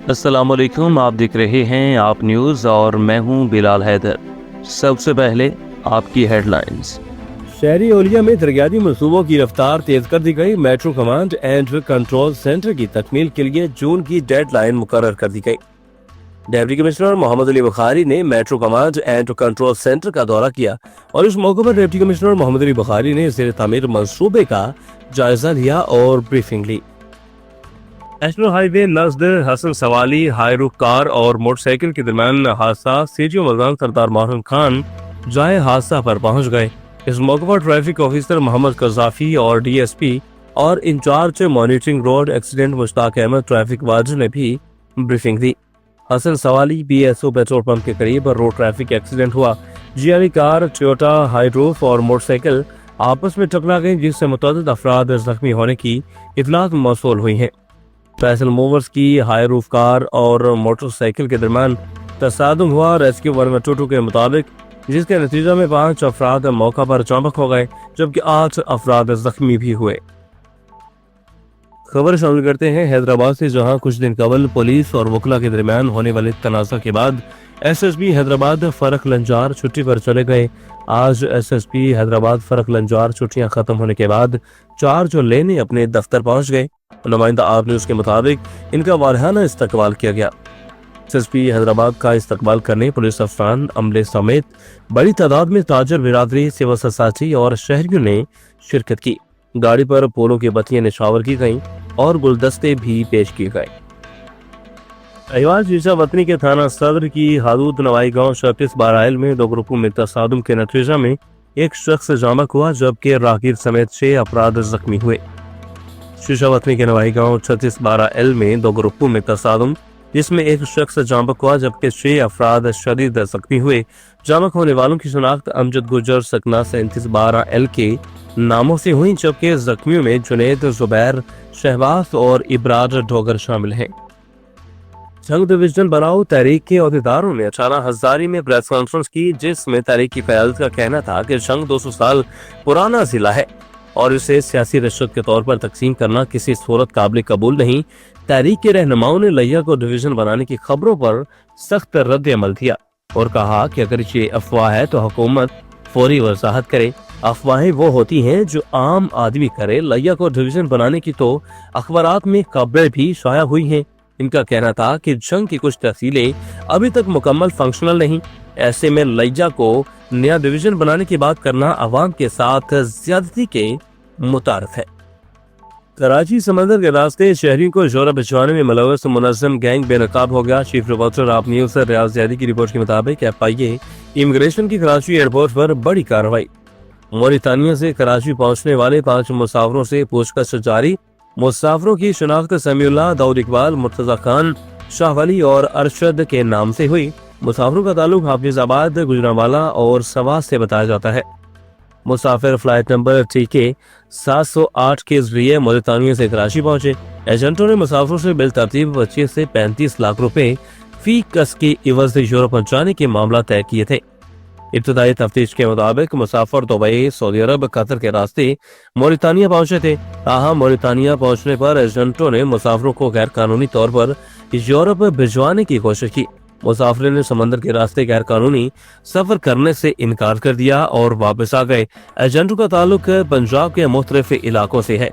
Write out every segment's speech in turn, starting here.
अस्सलाम वालेकुम, आप देख रहे हैं आप न्यूज़ और मैं हूं बिलाल हैदर। सबसे पहले आपकी हेडलाइंस। शहरी ओलिया में तरक्याती मनसूबों की रफ्तार तेज कर दी गई। Metro command and control centre की तकमील के लिए जून की डेडलाइन मुकर्रर कर दी गई। डिप्टी कमिश्नर मोहम्मद अली बुखारी ने metro command and control centre का दौरा किया और इस मौके पर डिप्टी कमिश्नर मोहम्मद अली बुखारी ने ज़ेर तामीर मंसूबे का जायजा लिया और ब्रीफिंग ली। नेशनल हाईवे नज़द हसन सवाली हाई रुख कार और मोटरसाइकिल के दरमियान हादसा। सीटीओ मलकान सरदार मोहन खान जाए हादसा पर पहुंच गए। इस मौके पर ट्रैफिक ऑफिसर मोहम्मद कजाफी और डीएसपी और incharge monitoring road accident Mushtaq Ahmed traffic ward ने भी ब्रीफिंग दी। हसन सवाली बीएसओ पेट्रोल पंप के करीब रोड ट्रैफिक एक्सीडेंट हुआ। GRE car, Toyota high roof और मोटरसाइकिल आपस में टकरा गई, जिससे मुतअद्दिद अफराद जख्मी होने की इतलात मौसूल हुई हैं। फैसल मूवर्स की हाई रूफ कार और मोटरसाइकिल के दरमियान तसादुम हुआ। रेस्क्यू 112 के मुताबिक जिसके नतीजे में 5 अफराद मौका पर चाबक हो गए, जबकि 8 अफराद जख्मी भी हुए। खबर शामिल करते हैं हैदराबाद से, जहां कुछ दिन कबल पुलिस और वकला के दरमियान होने वाले तनाज़ा के बाद एसएसपी हैदराबाद फरक लंजार छुट्टी पर चले गए। आज एसएसपी हैदराबाद फरक लंजार छुट्टियां खत्म होने के बाद चार्ज लेने अपने दफ्तर पहुंच गए। नुमाइंदा आप न्यूज़ के मुताबिक इनका वारहाना इस्तकबाल किया गया। एसएसपी हैदराबाद का इस्तकबाल करने पुलिस अफसरान, अमले समेत बड़ी तादाद में ताजर बिरादरी, सिविल सोसाइटी और शहरियों ने शिरकत की। गाड़ी पर पोलों की बत्तियां निछावर की गईं और गुलदस्ते भी पेश किए गए। अहवाल शीशा वतनी के थाना सदर की हादूद नवाई गांव 36/12 में 2 ग्रुपों में तसादुम के नतीजे में एक शख्स जामक हुआ, जबकि राहगीर समेत 6 अफराद जख्मी हुए। शीशा वतनी के नवाई गांव 36/12 में 2 ग्रुपों में तसादुम, जिसमें एक शख्स जामक हुआ जबकि 6 अफराद शदीद जख्मी हुए। जामक होने वालों की शनाख्त अमजद गुजर सकना 37/12 के नामों से हुई, जबकि जख्मियों में जुनैद, जुबैर, शहबाज और इब्रार डोगर शामिल हैं। जंग डिवीजन बनाओ तहरीक के अहदेदारों ने 18 हजारी में प्रेस कॉन्फ्रेंस की, जिसमें तहरीक की क़यादत का कहना था कि जंग 200 साल पुराना जिला है और इसे सियासी रिश्वत के तौर पर तकसीम करना किसी सूरत काबिल कबूल नहीं। तहरीक के रहनुमाओं ने लिया को डिवीजन बनाने की खबरों पर सख्त रद्द अमल दिया और कहा कि अगर ये अफवाह है तो हुकूमत फौरी वजाहत करे। अफवाहें वो होती हैं जो आम आदमी करे। लिया को डिवीजन बनाने की तो अखबारात में खबरें भी शाया हुई हैं। इनका कहना था कि जंग की कुछ तफसीलें अभी तक मुकम्मल फंक्शनल नहीं। ऐसे में लिया को नया डिवीजन बनाने की बात करना अवाम के साथ ज्यादती के मुतारफ है। कराची समंदर के रास्ते शहरियों को जोरा भिजवाने में मुलव्वस मुनज़्ज़म गैंग बेनकाब हो गया। चीफ रिपोर्टर आप न्यूज़ से रियाज ज़ैदी की रिपोर्ट के मुताबिक FIA इमिग्रेशन की कराची एयरपोर्ट पर बड़ी कार्रवाई। मौरितानिया से कराची पहुंचने वाले 5 मुसाफिरों से पूछताछ जारी। मुसाफिरों की शनाख्त समीउल्लाह, दाऊद इकबाल, मुर्तजा खान, शाह वली और अरशद के नाम से हुई। मुसाफिरों का ताल्लुक हाफिजाबाद, गुजरांवाला और सवास से बताया जाता है। मुसाफिर फ्लाइट नंबर TK 708 के जरिए मौरितानिया से कराची पहुंचे। एजेंटों ने मुसाफिरों से बिलतरतीब 25 से 35 लाख रुपए फी कस के इवज से यूरोप पहुंचाने के मामला तय किए थे। इब्तदाई तफ्तीश के मुताबिक मुसाफिर दुबई, सऊदी अरब, कतर के रास्ते मौरितानिया पहुंचे थे। मौरितानिया पहुंचने पर एजेंटों ने मुसाफिरों को गैर कानूनी तौर पर यूरोप भिजवाने की कोशिश की। मुसाफिर ने समंदर के रास्ते गैर कानूनी सफर करने से इनकार कर दिया और वापस आ गए। एजेंटों का ताल्लुक पंजाब के मुख्तलिफ इलाकों से है।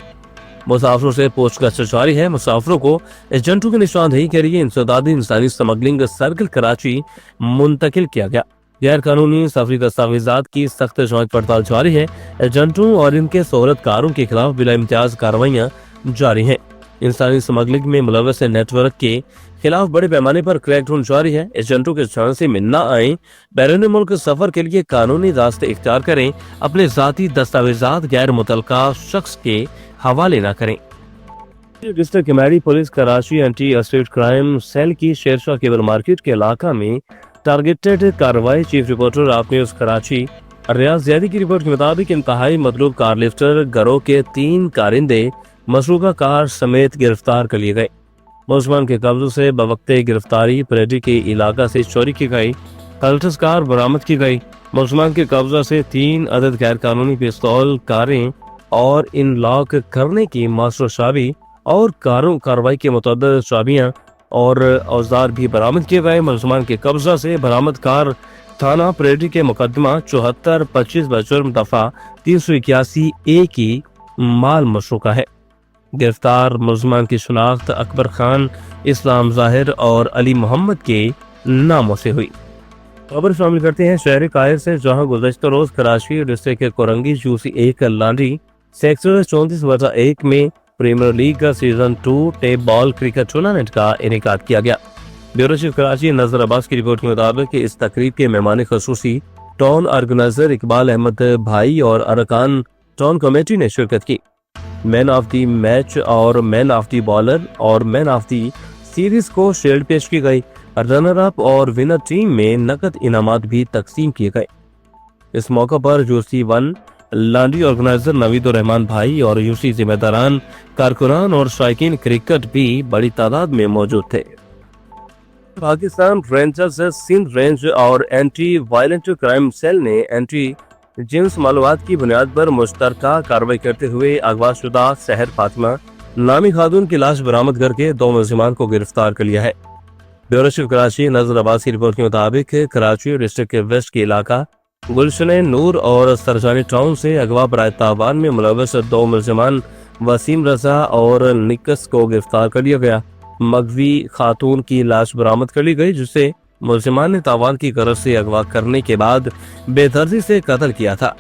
मुसाफिरों से पूछताछ जारी है। मुसाफिरों को एजेंटों की निशानदेही के लिए इंसदादी इंसानी स्मगलिंग सर्किल कराची मुंतकिल किया गया। गैर कानूनी सफरी दस्तावेजात की सख्त जांच पड़ताल जारी है। एजेंटों और इनके सोहरतकारों के खिलाफ बिला इम्तियाज कार्रवाइयां जारी हैं। इंसानी स्मगलिंग में मुलव्वस नेटवर्क के खिलाफ बड़े पैमाने पर क्रैकडाउन जारी है। एजेंटों के झांसे में न आए, बैरून मुल्क सफर के लिए कानूनी रास्ते इख्तियार करें, अपने जाती दस्तावेजात गैर मुतलका शख्स के हवाले न करें। District committee police Karachi anti estate crime cell की शेरशाह केबल मार्केट के इलाका में टारगेटेड कार्रवाई। चीफ रिपोर्टर आप न्यूज़ कराची रियाज ज़ैदी की रिपोर्ट के मुताबिक इंतहाई मतलूब कार लिफ्टर गिरोह के 3 कारिंदे मसरूका कार समेत गिरफ्तार कर लिए गए। मुलजमान के कब्जों से बवक्ते गिरफ्तारी परेडी के इलाका से चोरी की गई कल्टस कार बरामद की गई। मुलजमान के कब्जा से 3 अदद गैर कानूनी पिस्तौल, कारें और इन लॉक करने की मास्टर चाबी और कारों कार्रवाई के मुतअद्दिद चाबियां اور اوزار بھی برآمد کیے گئے۔ ملزمان کے قبضہ سے برآمد کار تھانہ پریڈی کے مقدمہ 7425 بجرم دفعہ 381 کی مال مشروکہ ہے۔ گرفتار ملزمان کی شناخت اکبر خان، اسلام ظاہر اور علی محمد کے ناموں سے ہوئی۔ خبر شامل کرتے ہیں شہر قاہر سے، جہاں گزشتہ روز کراچی ڈسٹرکٹ کے کورنگی UC1 لانڈری سیکٹر 34/1 میں پریمیئر لیگ کا season 2 tape ball cricket tournament کا انعقاد کیا گیا۔ بیورو چیف کراچی نذر عباس کی رپورٹ کے مطابق اس تقریب کے مہمان خصوصی ٹاؤن آرگنائزر اقبال احمد بھائی اور ارکان ٹاؤن کمیٹی نے شرکت کی۔ مین آف دی میچ اور مین آف دی بالر اور مین آف دی سیریز کو شیلڈ پیش کی گئی۔ رنر اپ اور ونر ٹیم میں نقد انعامات بھی تقسیم کیے گئے۔ اس موقع پر UC1 لانڈری آرگنائزر نوید الرحمان بھائی اور UC ذمہ داران، کارکنان اور شائقین کرکٹ بھی بڑی تعداد میں موجود تھے۔ پاکستان رینجرز سندھ رینج اور اینٹی وائلنٹ کرائم سیل نے اینٹی جنس معلومات کی بنیاد پر مشترکہ کارروائی کرتے ہوئے اغوا شدہ سحر فاطمہ نامی خاتون کی لاش برآمد کر کے 2 ملزمان کو گرفتار کر لیا ہے۔ بیورو چیف کراچی نذر عباس کی رپورٹ کے مطابق کراچی ڈسٹرکٹ کے ویسٹ کے علاقہ گلشن نور اور سرجانی ٹاؤن سے اغوا برائے تاوان میں ملوث 2 ملزمان وسیم رضا اور نکس کو گرفتار کر لیا گیا۔ مغوی خاتون کی لاش برآمد کر لی گئی، جسے ملزمان نے تاوان کی غرض سے اغوا کرنے کے بعد بے دردی سے قتل کیا تھا۔